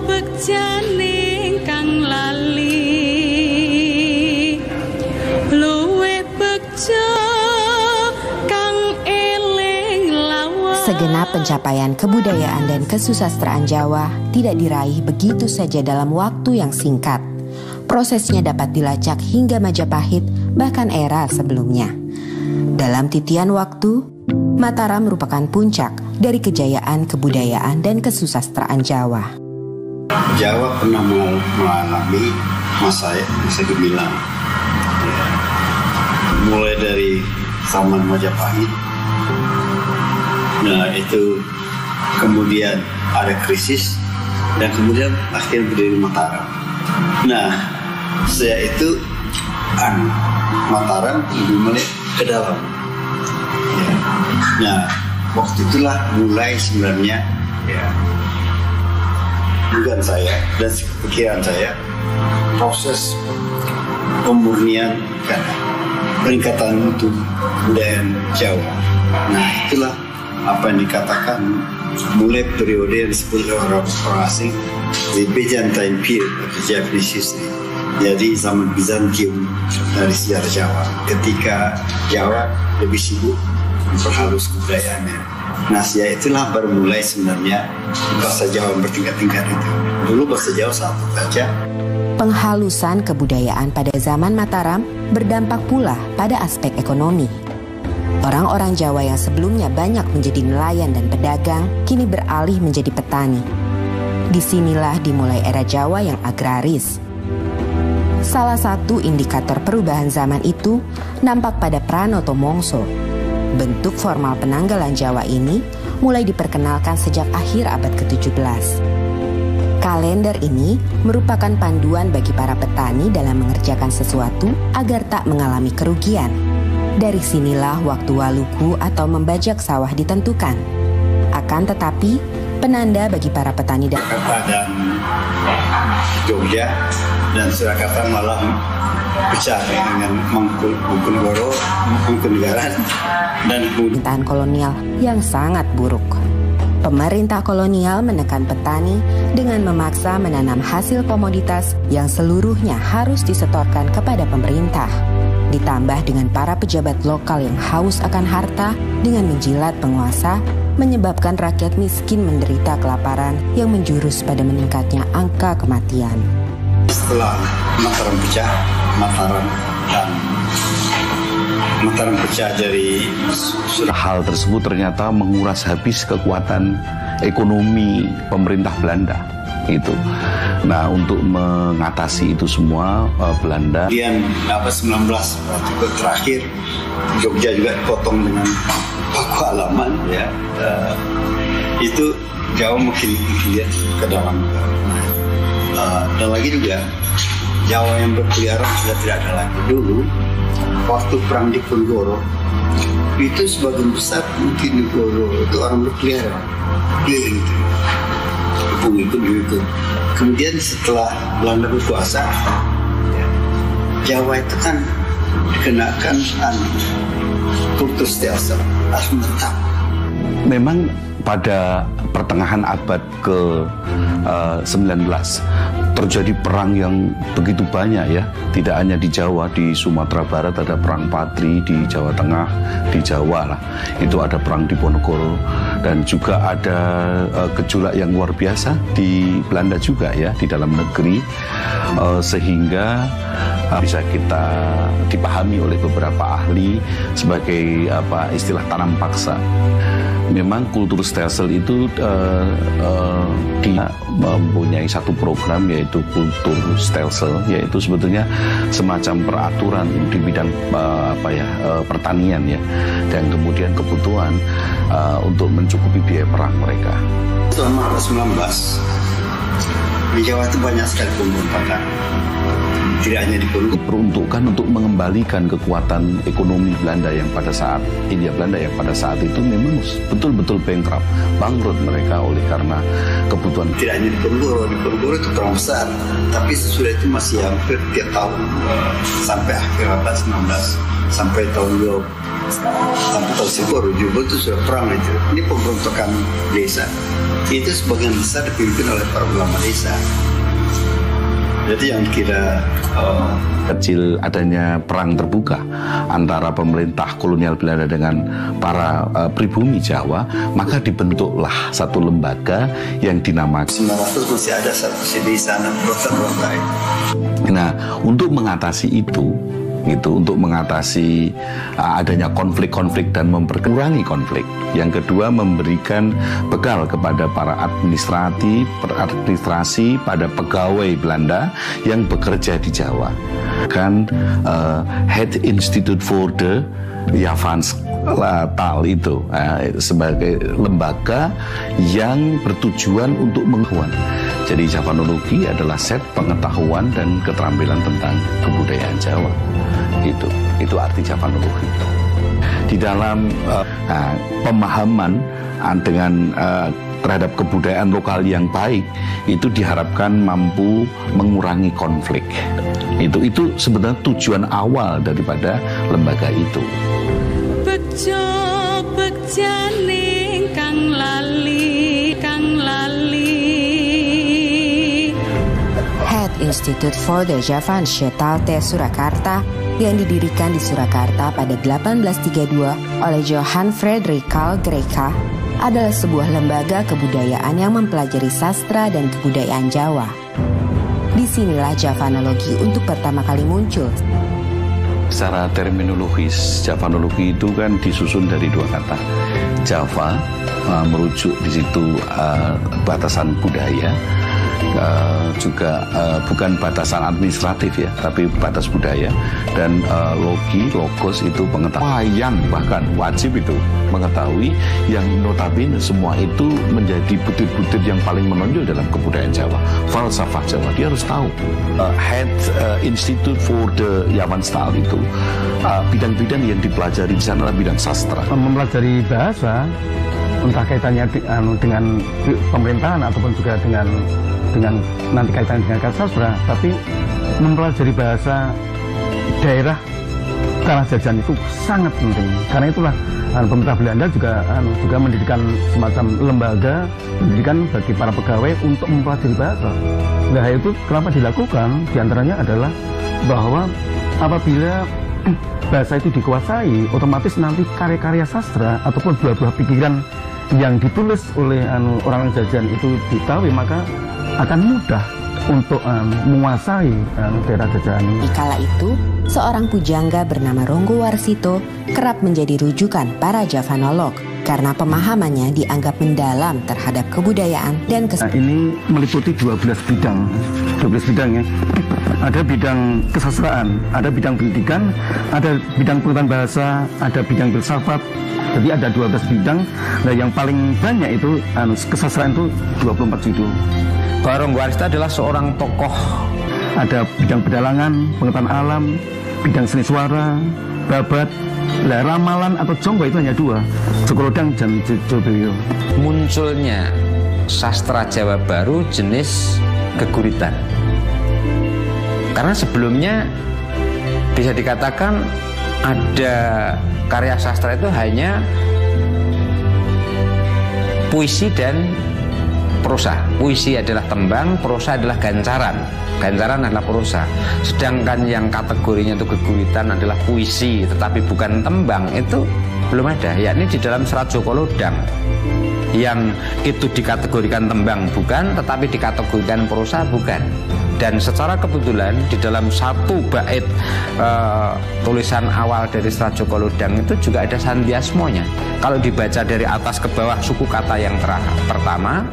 bekjane kang lali luwih bejo kang eling lawas. Segenap pencapaian kebudayaan dan kesusastraan Jawa tidak diraih begitu saja dalam waktu yang singkat. Prosesnya dapat dilacak hingga Majapahit bahkan era sebelumnya. Dalam titian waktu, Mataram merupakan puncak dari kejayaan kebudayaan dan kesusastraan Jawa. Jawa pernah mengalami masa gemilang, mulai dari zaman Majapahit. Nah itu kemudian ada krisis dan kemudian akhirnya berdiri Mataram. Nah saya itu Mataram lebih melihat ke dalam. Nah waktu itulah mulai sebenarnya dugaan saya dan pikiran saya proses pemurnian peningkatan mutu budaya Jawa. Nah itulah apa yang dikatakan mulai periode yang disebut oleh orang asing the Byzantine period atau Japanese history. Jadi zaman Bizantium dari sejarah Jawa, ketika Jawa lebih sibuk memperhalus kebudayaannya. Nah, itulah baru mulai sebenarnya bahasa Jawa bertingkat-tingkat itu. Dulu bahasa Jawa satu saja. Penghalusan kebudayaan pada zaman Mataram berdampak pula pada aspek ekonomi. Orang-orang Jawa yang sebelumnya banyak menjadi nelayan dan pedagang, kini beralih menjadi petani. Disinilah dimulai era Jawa yang agraris. Salah satu indikator perubahan zaman itu nampak pada Pranoto Mongso. Bentuk formal penanggalan Jawa ini mulai diperkenalkan sejak akhir abad ke-17. Kalender ini merupakan panduan bagi para petani dalam mengerjakan sesuatu agar tak mengalami kerugian. Dari sinilah waktu waluku atau membajak sawah ditentukan. Akan tetapi, penanda bagi para petani dan Jogja dan Surakarta malah pecah dengan Mangkunegoro, Mangkunegaran dan pemerintahan kolonial yang sangat buruk. Pemerintah kolonial menekan petani dengan memaksa menanam hasil komoditas yang seluruhnya harus disetorkan kepada pemerintah. Ditambah dengan para pejabat lokal yang haus akan harta dengan menjilat penguasa, menyebabkan rakyat miskin menderita kelaparan yang menjurus pada meningkatnya angka kematian. Setelah Mataram pecah, Mataram pecah dari hal tersebut ternyata menguras habis kekuatan ekonomi pemerintah Belanda itu. Nah, untuk mengatasi itu semua Belanda kemudian 19 juga terakhir Jogja juga dipotong dengan paku halaman ya. Itu Jawa mungkin lihat ke dalam. Dan lagi juga Jawa yang berkeliaran sudah tidak ada lagi. Dulu waktu perang di Diponegoro itu sebagian besar mungkin Diponegoro itu orang berkeliaran keliling itu. Kemudian setelah Belanda berkuasa, Jawa itu kan dikenakan kulturstelsel harus menetap. Memang pada pertengahan abad ke-19 terjadi perang yang begitu banyak ya. Tidak hanya di Jawa, di Sumatera Barat ada perang Patri, di Jawa Tengah, di Jawa lah. Itu ada perang Diponegoro dan juga ada gejolak yang luar biasa di Belanda juga ya, di dalam negeri. Sehingga bisa kita dipahami oleh beberapa ahli sebagai istilah tanam paksa. Memang kultur stelsel itu dia mempunyai satu program yaitu kultur stelsel, yaitu sebetulnya semacam peraturan di bidang pertanian ya, dan kemudian kebutuhan untuk mencukupi biaya perang mereka. Selama 19 di Jawa itu banyak sekali pemberontakan. Tidak hanya diperuntukkan untuk mengembalikan kekuatan ekonomi Belanda yang pada saat Hindia Belanda yang pada saat itu memang betul-betul bankrupt, bangkrut mereka oleh karena kebutuhan. Tidak hanya Diponegoro itu perang besar, tapi sesudah itu masih hampir tiap tahun sampai akhir abad 19 sampai tahun 20 sampai tahun 1000 itu sudah perang itu. Ini pemberontakan desa. itu sebagian besar dipimpin oleh para ulama desa. Jadi yang kira kecil adanya perang terbuka antara pemerintah kolonial Belanda dengan para pribumi Jawa, maka dibentuklah satu lembaga yang dinamakan 900 masih ada satu di sana berontak-berontak. Nah, untuk mengatasi itu, untuk mengatasi adanya konflik-konflik dan memperkurangi konflik. Yang kedua, memberikan bekal kepada para administrasi pada pegawai Belanda yang bekerja di Jawa. Kan Het Instituut voor de Javanstaal itu sebagai lembaga yang bertujuan untuk mengetahuan. Jadi Javanologi adalah set pengetahuan dan keterampilan tentang kebudayaan Jawa. Itu arti Javanologi. Di dalam pemahaman dengan terhadap kebudayaan lokal yang baik, itu diharapkan mampu mengurangi konflik. Itu sebenarnya tujuan awal daripada lembaga itu. Bejo bekjane kang lali Het Instituut voor de Javanstaal te Surakarta yang didirikan di Surakarta pada 1832 oleh Johan Frederik Carl Greica adalah sebuah lembaga kebudayaan yang mempelajari sastra dan kebudayaan Jawa. Disinilah Javanologi untuk pertama kali muncul. Secara terminologis, Javanologi itu kan disusun dari dua kata. Java merujuk di situ batasan budaya, juga bukan batasan administratif ya, tapi batas budaya. Dan logos itu pengetahuan, bahkan wajib itu mengetahui, yang notabene semua itu menjadi butir-butir yang paling menonjol dalam kebudayaan Jawa, falsafah Jawa. Dia harus tahu. Het Instituut voor de Javanstaal itu bidang-bidang yang dipelajari di sana adalah bidang sastra. Mempelajari bahasa, entah kaitannya dengan pemerintahan ataupun juga dengan nanti kaitannya dengan sastra, tapi mempelajari bahasa daerah tanah jajahan itu sangat penting. Karena itulah pemerintah Belanda juga mendirikan semacam lembaga pendidikan bagi para pegawai untuk mempelajari bahasa. Nah, itu kenapa dilakukan? Di antaranya adalah bahwa apabila bahasa itu dikuasai, otomatis nanti karya-karya sastra ataupun buah-buah pikiran yang ditulis oleh orang jajahan itu diketahui, maka akan mudah untuk menguasai daerah jajahan. Di kala itu, seorang pujangga bernama Ronggo Warsito kerap menjadi rujukan para Javanolog karena pemahamannya dianggap mendalam terhadap kebudayaan dan ini meliputi 12 bidang ya. Ada bidang kesastraan, ada bidang pendidikan, ada bidang pengetahuan bahasa, ada bidang filsafat. Jadi ada 12 bidang. Nah, yang paling banyak itu kesastraan itu 24 judul. Ronggo Warsito adalah seorang tokoh. Ada bidang pedalangan, pengetahuan alam, bidang seni suara, babat, ramalan atau jonggo itu hanya 2, Jokolodang dan Jobelyo. Munculnya sastra Jawa baru jenis keguritan. Karena sebelumnya bisa dikatakan ada karya sastra itu hanya puisi dan prosa. Puisi adalah tembang, prosa adalah gancaran. Gancaran adalah prosa. Sedangkan yang kategorinya itu keguritan adalah puisi, tetapi bukan tembang, itu belum ada. Yakni di dalam Serat Jokolodang, yang itu dikategorikan tembang bukan, tetapi dikategorikan prosa bukan. Dan secara kebetulan di dalam satu bait tulisan awal dari Serat Jokolodang itu juga ada sandiasmonya. Kalau dibaca dari atas ke bawah, suku kata yang pertama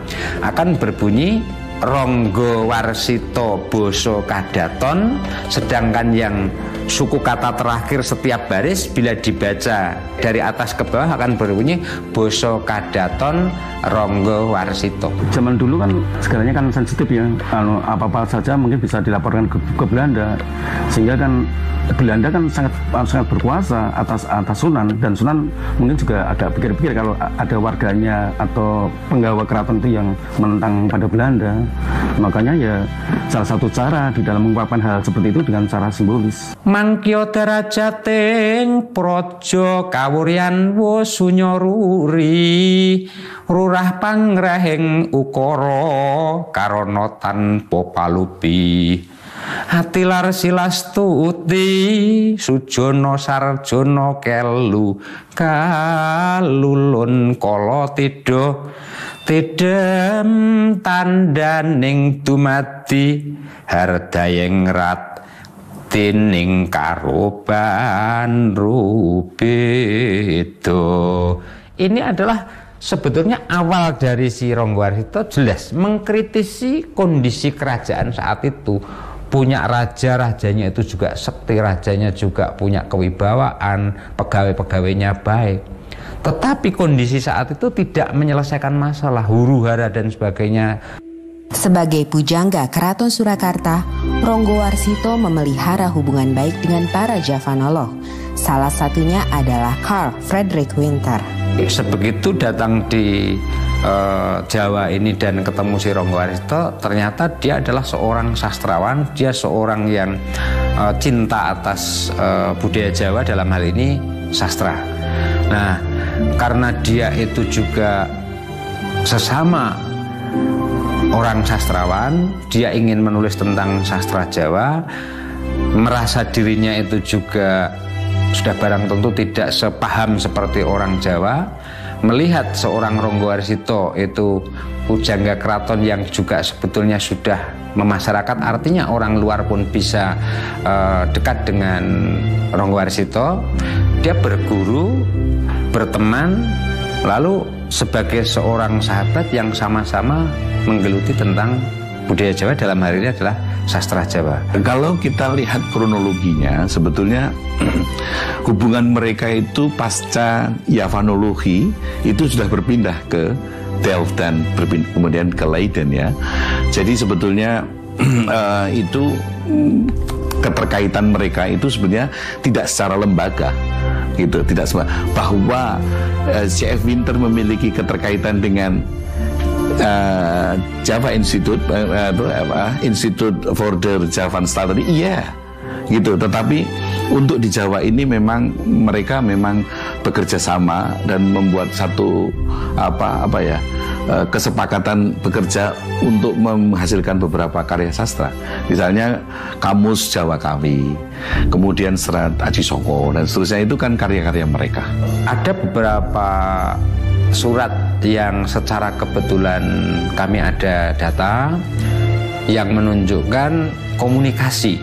akan berbunyi Ronggo Warsito Boso Kadaton, sedangkan yang suku kata terakhir setiap baris bila dibaca dari atas ke bawah akan berbunyi Boso Kadaton Ronggo Warsito. Zaman dulu kan segalanya kan sensitif ya, apa-apa saja mungkin bisa dilaporkan ke Belanda, sehingga kan Belanda kan sangat berkuasa atas Sunan, dan Sunan mungkin juga agak pikir-pikir kalau ada warganya atau penggawa keraton itu yang menentang pada Belanda. Makanya ya salah satu cara di dalam mengungkapkan hal seperti itu dengan cara simbolis. mangkya derajating praja kawuryan wasunyaruri rurah pangrahing ukara karana tanpa palupi atilar silastuti sujana sarjana kelu kalulun kala tidem tandaning dumadi hardayeng rat tining karoban rubedo. Ini adalah sebetulnya awal dari si Ronggowarsita jelas mengkritisi kondisi kerajaan saat itu. Punya raja, rajanya itu juga sekti, rajanya juga punya kewibawaan, pegawai-pegawainya baik. Tetapi kondisi saat itu tidak menyelesaikan masalah, huru-hara dan sebagainya. Sebagai pujangga Keraton Surakarta, Ronggowarsita memelihara hubungan baik dengan para Javanoloh. Salah satunya adalah Karl Frederick Winter. Sebegitu datang di Jawa ini dan ketemu si Ronggowarsita, ternyata dia adalah seorang sastrawan, dia seorang yang cinta atas budaya Jawa, dalam hal ini sastra. Nah, karena dia itu juga sesama orang sastrawan, dia ingin menulis tentang sastra Jawa, merasa dirinya itu juga sudah barang tentu tidak sepaham seperti orang Jawa. Melihat seorang Ronggowarsita itu pujangga keraton yang juga sebetulnya sudah memasyarakat, artinya orang luar pun bisa dekat dengan Ronggowarsita, dia berguru, berteman, lalu sebagai seorang sahabat yang sama-sama menggeluti tentang budaya Jawa, dalam hal ini adalah sastra Jawa. Kalau kita lihat kronologinya, sebetulnya hubungan mereka itu pasca Yavanologi itu sudah berpindah ke Delft dan kemudian ke Leiden ya. Jadi sebetulnya itu keterkaitan mereka itu sebenarnya tidak secara lembaga gitu, tidak bahwa C.F. Winter memiliki keterkaitan dengan Java Institute, Institute for the Javan Study, iya, gitu. Tetapi untuk di Jawa ini memang mereka memang bekerja sama dan membuat satu kesepakatan bekerja untuk menghasilkan beberapa karya sastra. Misalnya Kamus Jawa Kawi, kemudian Serat Aji Soko dan seterusnya, itu kan karya-karya mereka. Ada beberapa surat yang secara kebetulan kami ada data yang menunjukkan komunikasi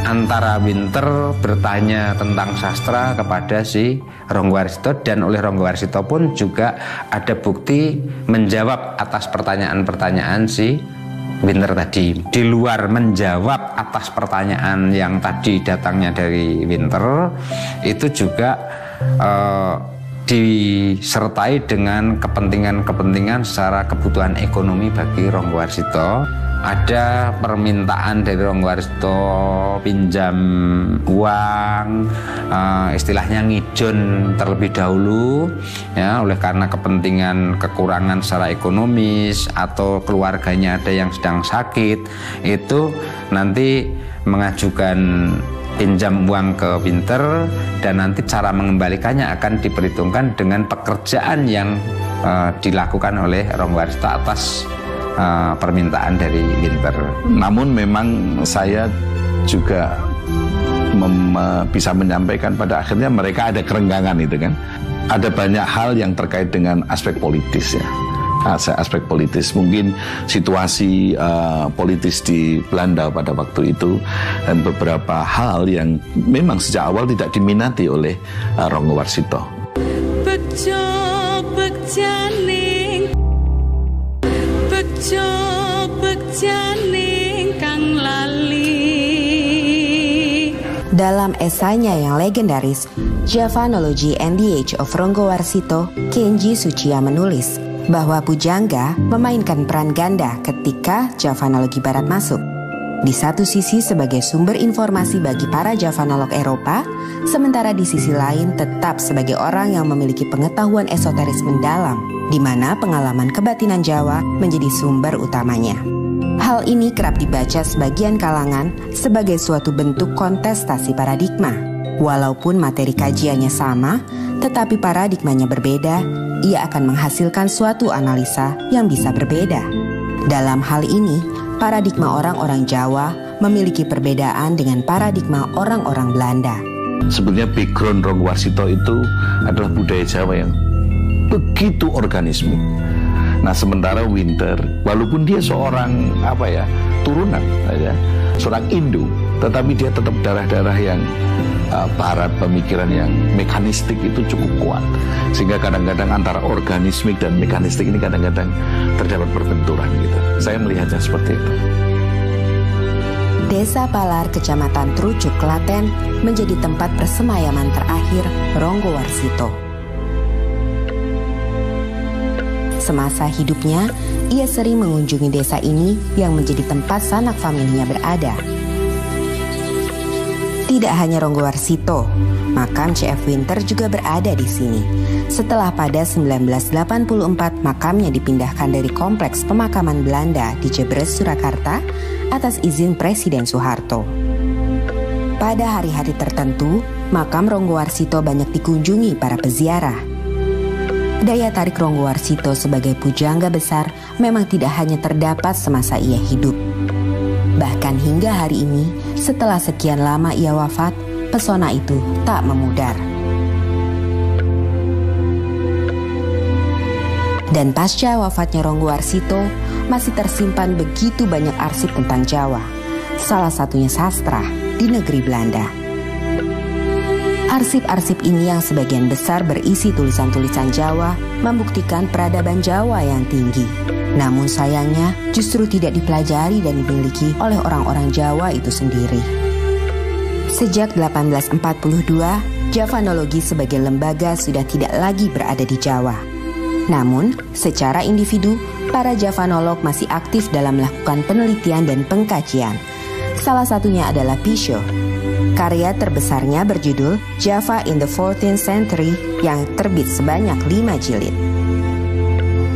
antara Winter bertanya tentang sastra kepada si Ronggowarsita, dan oleh Ronggowarsita pun juga ada bukti menjawab atas pertanyaan-pertanyaan si Winter tadi. Di luar menjawab atas pertanyaan yang tadi datangnya dari Winter, itu juga disertai dengan kepentingan-kepentingan secara kebutuhan ekonomi bagi Ronggowarsita. Ada permintaan dari Ronggowarsita pinjam uang, istilahnya ngijon terlebih dahulu ya, oleh karena kepentingan kekurangan secara ekonomis atau keluarganya ada yang sedang sakit, itu nanti mengajukan pinjam uang ke Winter, dan nanti cara mengembalikannya akan diperhitungkan dengan pekerjaan yang dilakukan oleh Ronggowarsita atas permintaan dari Winter. Namun memang saya juga bisa menyampaikan pada akhirnya mereka ada kerenggangan itu kan. Ada banyak hal yang terkait dengan aspek politis ya. Aspek politis, mungkin situasi politis di Belanda pada waktu itu, dan beberapa hal yang memang sejak awal tidak diminati oleh Ronggowarsita. Dalam esainya yang legendaris, Javanology and the Age of Ronggowarsita, Kenji Tsuchiya menulis bahwa pujangga memainkan peran ganda ketika Javanologi Barat masuk. Di satu sisi sebagai sumber informasi bagi para Javanolog Eropa, sementara di sisi lain tetap sebagai orang yang memiliki pengetahuan esoteris mendalam, di mana pengalaman kebatinan Jawa menjadi sumber utamanya. Hal ini kerap dibaca sebagian kalangan sebagai suatu bentuk kontestasi paradigma. Walaupun materi kajiannya sama, tetapi paradigmanya berbeda, ia akan menghasilkan suatu analisa yang bisa berbeda. Dalam hal ini, paradigma orang-orang Jawa memiliki perbedaan dengan paradigma orang-orang Belanda. Sebenarnya background Ronggowarsito itu adalah budaya Jawa yang begitu organismik. Nah, sementara Winter, walaupun dia seorang turunan seorang Indo, tetapi dia tetap darah-darah yang barat, pemikiran yang mekanistik itu cukup kuat. Sehingga kadang-kadang antara organismik dan mekanistik ini kadang-kadang terdapat perbenturan gitu. Saya melihatnya seperti itu. Desa Palar, Kecamatan Trucuk, Klaten menjadi tempat persemayaman terakhir Ronggowarsito. Semasa hidupnya, ia sering mengunjungi desa ini yang menjadi tempat sanak familinya berada. Tidak hanya Ronggowarsito, makam C.F. Winter juga berada di sini. Setelah pada 1984 makamnya dipindahkan dari kompleks pemakaman Belanda di Jebres, Surakarta atas izin Presiden Soeharto. Pada hari-hari tertentu, makam Ronggowarsito banyak dikunjungi para peziarah. Daya tarik Ronggowarsito sebagai pujangga besar memang tidak hanya terdapat semasa ia hidup. Bahkan hingga hari ini, setelah sekian lama ia wafat, pesona itu tak memudar. Dan pasca wafatnya Ronggowarsito, masih tersimpan begitu banyak arsip tentang Jawa. Salah satunya sastra di negeri Belanda. Arsip-arsip ini yang sebagian besar berisi tulisan-tulisan Jawa membuktikan peradaban Jawa yang tinggi. Namun sayangnya justru tidak dipelajari dan dimiliki oleh orang-orang Jawa itu sendiri. Sejak 1842, Javanologi sebagai lembaga sudah tidak lagi berada di Jawa. Namun, secara individu, para Javanolog masih aktif dalam melakukan penelitian dan pengkajian. Salah satunya adalah Pisho. Karya terbesarnya berjudul Java in the 14th Century yang terbit sebanyak 5 jilid.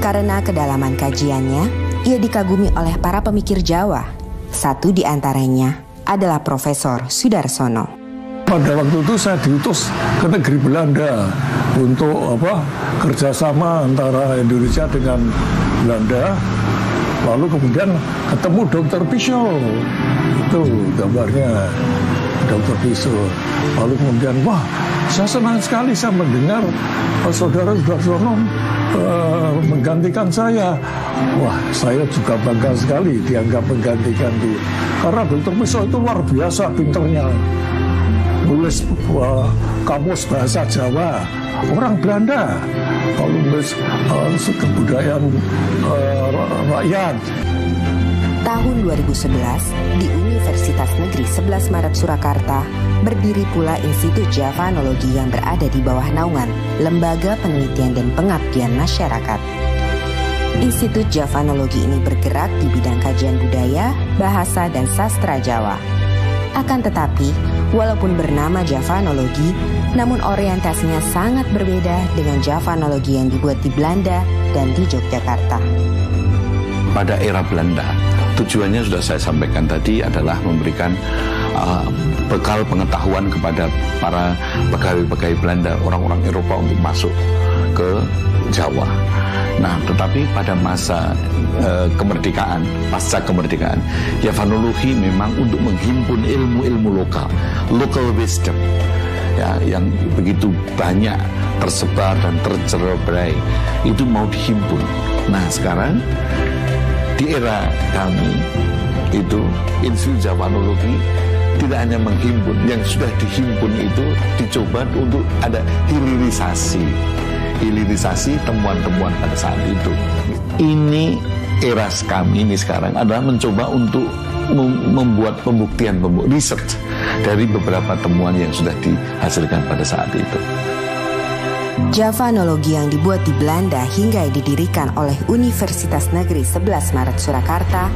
Karena kedalaman kajiannya, ia dikagumi oleh para pemikir Jawa. Satu di antaranya adalah Profesor Sudarsono. Pada waktu itu saya diutus ke negeri Belanda untuk kerjasama antara Indonesia dengan Belanda. Lalu kemudian ketemu Dr. Pisho, itu gambarnya Dr. Pisho. Lalu kemudian, wah, saya senang sekali saya mendengar saudara Sudarsono menggantikan saya. Wah, saya juga bangga sekali dianggap menggantikan dia. Karena Dr. Pisho itu luar biasa pinternya. Nulis kamus bahasa Jawa, orang Belanda. Kalau nulis kebudayaan rakyat. Tahun 2011, di Universitas Negeri 11 Maret Surakarta, berdiri pula Institut Javanologi yang berada di bawah naungan Lembaga Penelitian dan Pengabdian Masyarakat. Institut Javanologi ini bergerak di bidang kajian budaya, bahasa, dan sastra Jawa. Akan tetapi, walaupun bernama Javanologi, namun orientasinya sangat berbeda dengan Javanologi yang dibuat di Belanda dan di Yogyakarta. Pada era Belanda, tujuannya sudah saya sampaikan tadi adalah memberikan bekal pengetahuan kepada para pegawai-pegawai Belanda, orang-orang Eropa untuk masuk ke Jawa. Nah, tetapi pada masa kemerdekaan, pasca kemerdekaan, Javanologi memang untuk menghimpun ilmu-ilmu local wisdom, ya, yang begitu banyak tersebar dan tercerai, itu mau dihimpun. Nah, sekarang di era kami itu Institut Javanologi tidak hanya menghimpun, yang sudah dihimpun itu dicoba untuk ada hilirisasi temuan-temuan pada saat itu. Ini era kami ini sekarang adalah mencoba untuk membuat pembuktian research dari beberapa temuan yang sudah dihasilkan pada saat itu. Javanologi yang dibuat di Belanda hingga didirikan oleh Universitas Negeri 11 Maret Surakarta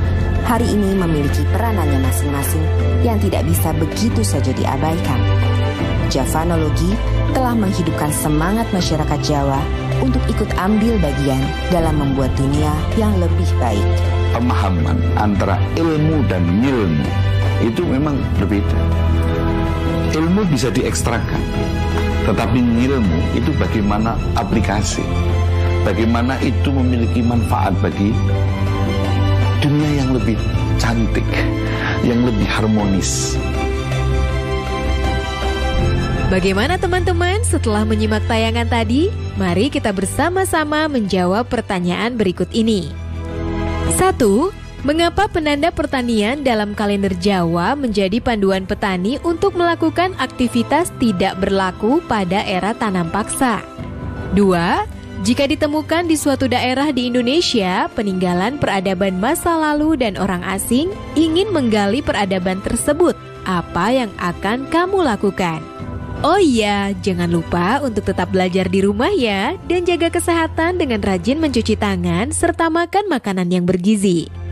hari ini memiliki peranannya masing-masing yang tidak bisa begitu saja diabaikan. Javanologi telah menghidupkan semangat masyarakat Jawa untuk ikut ambil bagian dalam membuat dunia yang lebih baik. pemahaman antara ilmu dan ngilmu itu memang berbeda. Ilmu bisa diekstrakan, tetapi ngilmu itu bagaimana aplikasi, bagaimana itu memiliki manfaat bagi dunia yang lebih cantik, yang lebih harmonis. Bagaimana teman-teman setelah menyimak tayangan tadi? Mari kita bersama-sama menjawab pertanyaan berikut ini. 1. Mengapa penanda pertanian dalam kalender Jawa menjadi panduan petani untuk melakukan aktivitas tidak berlaku pada era tanam paksa? 2. Jika ditemukan di suatu daerah di Indonesia, peninggalan peradaban masa lalu dan orang asing ingin menggali peradaban tersebut, apa yang akan kamu lakukan? Oh iya, jangan lupa untuk tetap belajar di rumah ya, dan jaga kesehatan dengan rajin mencuci tangan serta makan makanan yang bergizi.